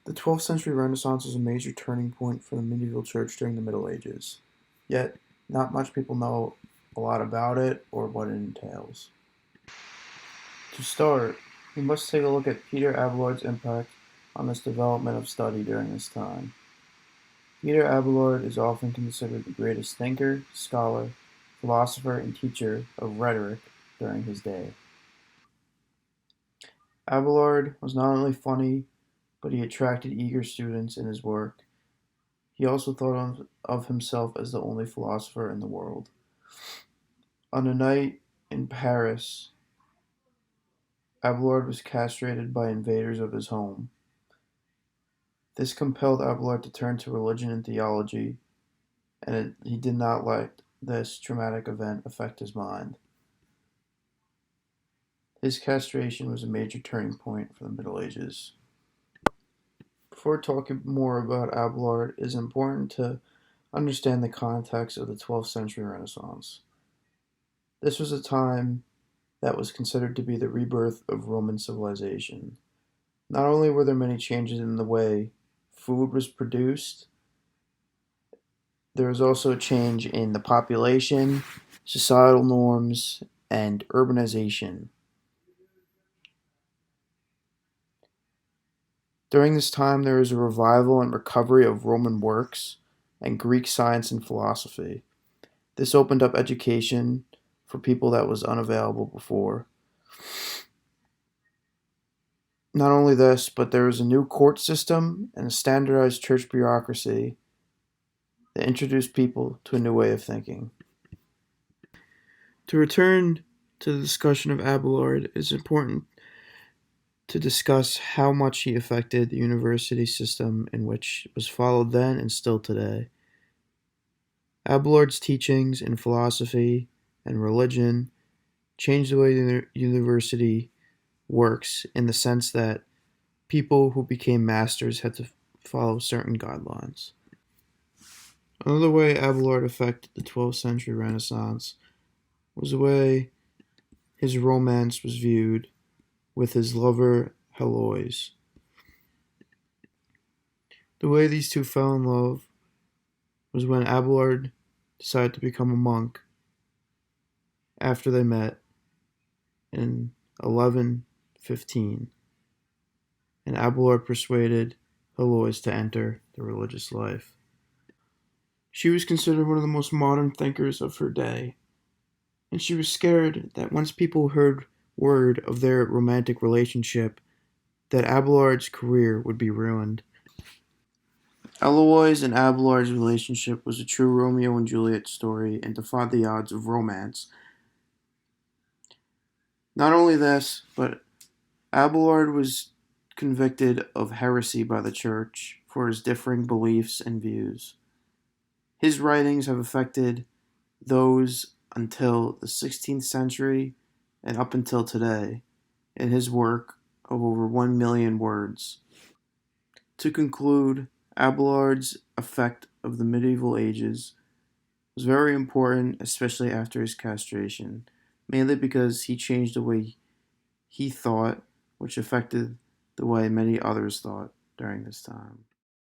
The 12th century Renaissance was a major turning point for the medieval church during the Middle Ages, yet not much people know a lot about it or what it entails. To start, we must take a look at Peter Abelard's impact on this development of study during this time. Peter Abelard is often considered the greatest thinker, scholar, philosopher, and teacher of rhetoric during his day. Abelard was not only funny, but he attracted eager students in his work. He also thought of himself as the only philosopher in the world. On a night in Paris, Abelard was castrated by invaders of his home. This compelled Abelard to turn to religion and theology, and he did not let this traumatic event affect his mind. His castration was a major turning point for the Middle Ages. Before talking more about Abelard, it is important to understand the context of the 12th century Renaissance. This was a time that was considered to be the rebirth of Roman civilization. Not only were there many changes in the way food was produced, there was also a change in the population, societal norms, and urbanization. During this time, there was a revival and recovery of Roman works and Greek science and philosophy. This opened up education for people that was unavailable before. Not only this, but there was a new court system and a standardized church bureaucracy that introduced people to a new way of thinking. To return to the discussion of Abelard, it is important to discuss how much he affected the university system in which was followed then and still today. Abelard's teachings in philosophy and religion changed the way the university works in the sense that people who became masters had to follow certain guidelines. Another way Abelard affected the 12th century Renaissance was the way his romance was viewed with his lover Heloise. The way these two fell in love was when Abelard decided to become a monk after they met in 1115, and Abelard persuaded Heloise to enter the religious life. She was considered one of the most modern thinkers of her day, and she was scared that once people heard word of their romantic relationship, that Abelard's career would be ruined. Heloise and Abelard's relationship was a true Romeo and Juliet story and defied the odds of romance. Not only this, but Abelard was convicted of heresy by the church for his differing beliefs and views. His writings have affected those until the 16th century and up until today in his work of over 1 million words. To conclude, Abelard's effect of the medieval ages was very important, especially after his castration, mainly because he changed the way he thought, which affected the way many others thought during this time.